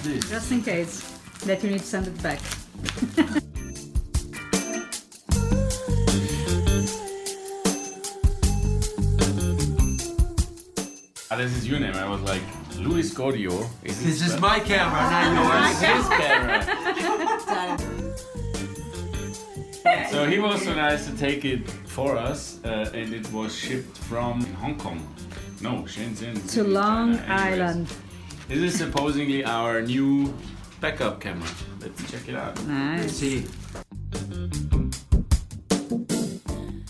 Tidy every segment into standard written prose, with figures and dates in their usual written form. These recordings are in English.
this? Just in case that you need to send it back. This is your name. I was like, Luis Godio. This is my camera, not yours. His camera. So he was so nice to take it for us, and it was shipped from Hong Kong. No, Shenzhen. To Long China. Anyways, Island. this is supposedly our new backup camera. Let's check it out. Nice. See,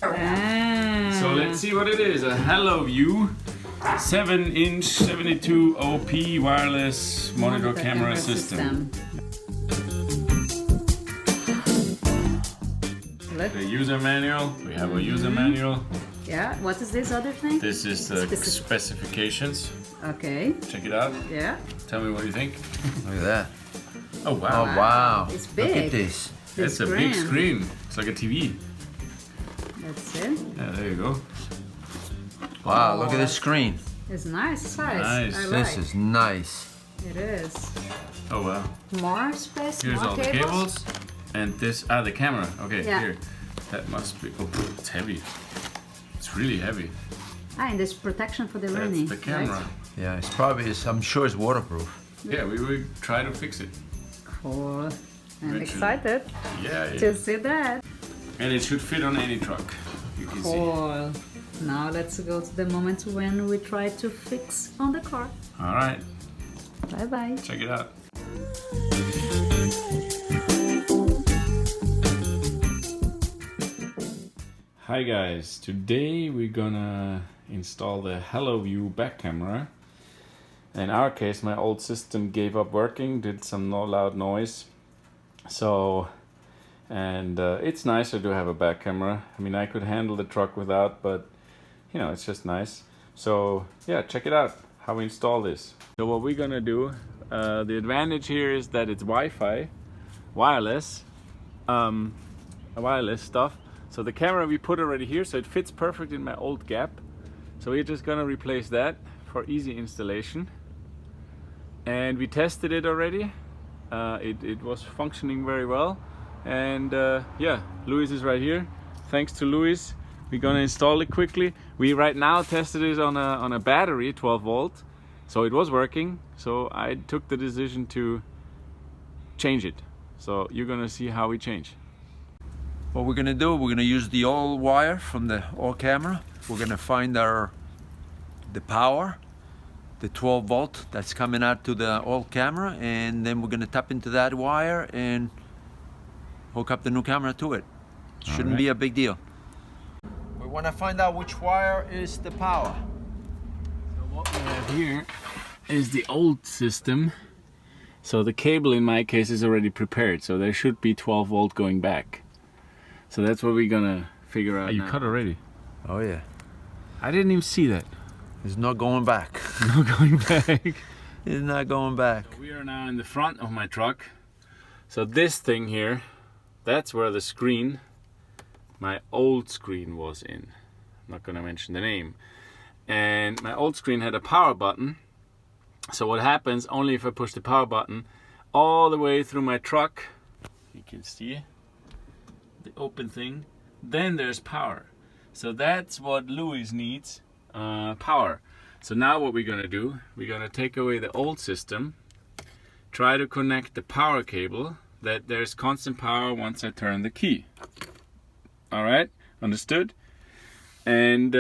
Ah. So let's see what it is. A Haloview 7-inch 72 OP wireless monitor camera system. The user manual. We have a user manual. Yeah, what is this other thing? This is the specifications. Okay. Check it out. Yeah. Tell me what you think. look at that. Oh wow. Oh wow. It's big. Look at this. That's a big screen. It's like a TV. That's it. Yeah, there you go. Wow, look at this screen. It's nice size. Nice. I This like. is nice. It is. Oh wow. More space, Here's more all the cables. And this, the camera. Okay, Yeah. here. That must be, oh, it's heavy. It's really heavy. Ah, and there's protection for the That's running. the camera. Right? Yeah, it's probably, I'm sure it's waterproof. Yeah, we will try to fix it. Cool. I'm Richard. excited Yeah, yeah. to see that. And it should fit on any truck. You can see. Cool. Now let's go to the moment when we try to fix on the car. All right, Bye bye. check it out. Hi guys, today we're gonna install the Haloview back camera. In our case, my old system gave up working, did some loud noise. So, and it's nicer to have a back camera. I mean, I could handle the truck without, but you know, it's just nice. So yeah, check it out, how we install this. So what we're gonna do, the advantage here is that it's Wi-Fi, wireless stuff. So the camera we put already here, so it fits perfect in my old gap. So we're just gonna replace that for easy installation. And we tested it already. It was functioning very well. And yeah, Luis is right here. Thanks to Luis, we're gonna install it quickly. We right now tested it on a battery, 12 volt. So it was working. So I took the decision to change it. So you're gonna see how we change. What we're gonna do, we're gonna use the old wire from the old camera. We're gonna find the power, the 12 volt that's coming out to the old camera, and then we're gonna tap into that wire and hook up the new camera to it. Shouldn't be a big deal. We wanna find out which wire is the power. So what we have here is the old system. So the cable in my case is already prepared, so there should be 12 volt going back. So that's what we're gonna figure out. You cut already? Oh yeah. I didn't even see that. It's not going back. No going back. It's not going back. So we are now in the front of my truck. So this thing here, that's where the screen, my old screen was in. I'm not gonna mention the name. And my old screen had a power button. So what happens, only if I push the power button all the way through my truck, you can see the open thing, then there's power. So that's what Luis needs, power. So now what we're gonna do, we're gonna take away the old system, try to connect the power cable, that there's constant power once I turn the key. All right, understood? And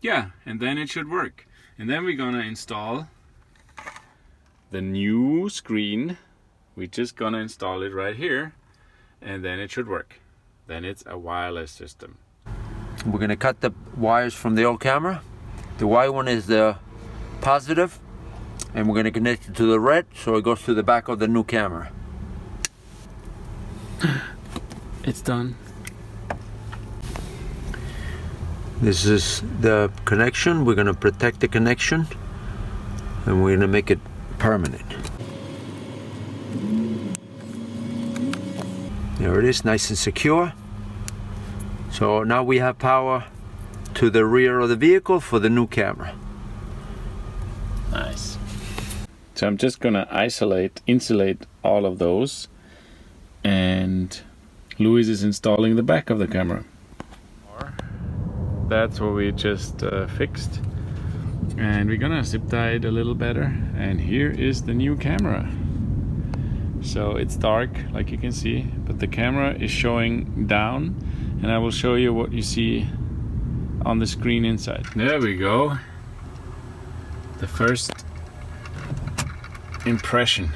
yeah, and then it should work. And then we're gonna install the new screen. We're just gonna install it right here, and then it should work. Then it's a wireless system. We're gonna cut the wires from the old camera. The white one is the positive, and we're gonna connect it to the red so it goes to the back of the new camera. It's done. This is the connection. We're gonna protect the connection, and we're gonna make it permanent. There it is, nice and secure. So now we have power to the rear of the vehicle for the new camera. Nice. So I'm just gonna insulate all of those, and Louis is installing the back of the camera. That's what we just fixed, and we're gonna zip tie it a little better. And here is the new camera. So it's dark, like you can see, but the camera is showing down, and I will show you what you see on the screen inside. There we go. The first impression.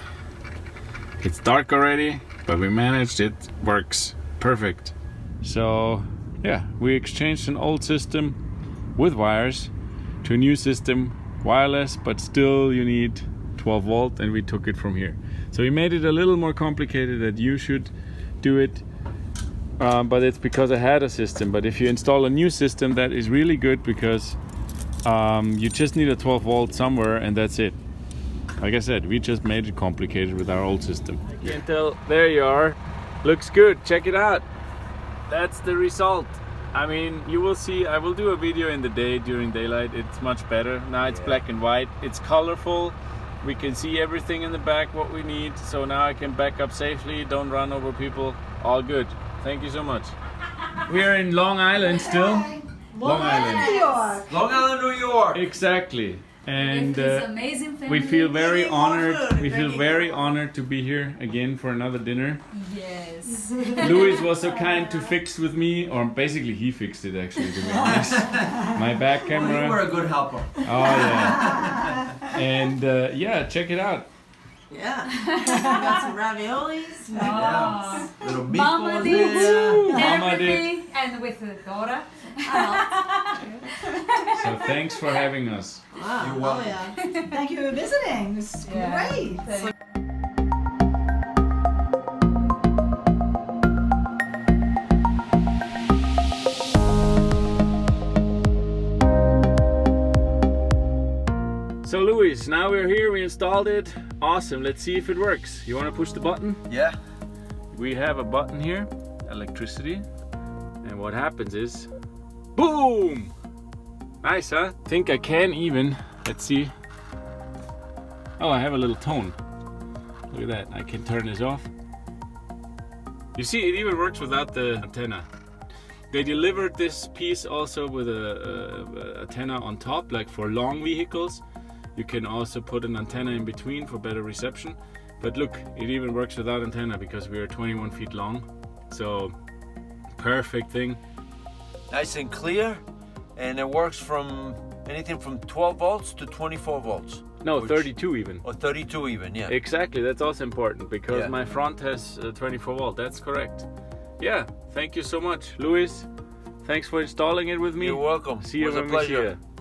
It's dark already, but we managed. It works perfect. So yeah, we exchanged an old system with wires to a new system, wireless, but still you need 12 volt, and we took it from here. So we made it a little more complicated that you should do it, but it's because I had a system. But if you install a new system, that is really good, because you just need a 12 volt somewhere, and that's it. Like I said, we just made it complicated with our old system. You can tell, there you are. Looks good, check it out. That's the result. I mean, you will see, I will do a video in the day during daylight. It's much better. Now it's black and white. It's colorful. We can see everything in the back, what we need. So now I can back up safely, don't run over people. All good. Thank you so much. We're in Long Island still. Long Island. New York. Long Island, New York. Exactly. And With this amazing family. we feel very Eating more honored. food, We feel drinking very more. honored to be here again for another dinner. Yes. Louis was so kind to fix with me, or basically he fixed it actually, to be honest. My back Well, you were camera. a good helper. Oh yeah. And yeah, check it out. Yeah. We got some raviolis. Yeah. Little Mama meatballs did. there. Mama did. Everything, and with the Dora. So thanks for having us. Wow. You're welcome. Oh, yeah. Thank you for visiting. It's great. So Louis, now we're here, we installed it. Awesome, let's see if it works. You want to push the button? Yeah. We have a button here, electricity. And what happens is, boom! Nice, huh? Think I can even, let's see. Oh, I have a little tone. Look at that, I can turn this off. You see, it even works without the antenna. They delivered this piece also with a antenna on top, like for long vehicles. You can also put an antenna in between for better reception. But look, it even works without antenna because we are 21 feet long. So, perfect thing. Nice and clear, and it works from anything from 12 volts to 24 volts. No, Which- 32 even. Or 32 even, yeah. Exactly, that's also important because Yeah. my front has 24 volt. That's correct. Yeah, thank you so much, Louis. Thanks for installing it with me. You're welcome. See you It was a when we see pleasure. you.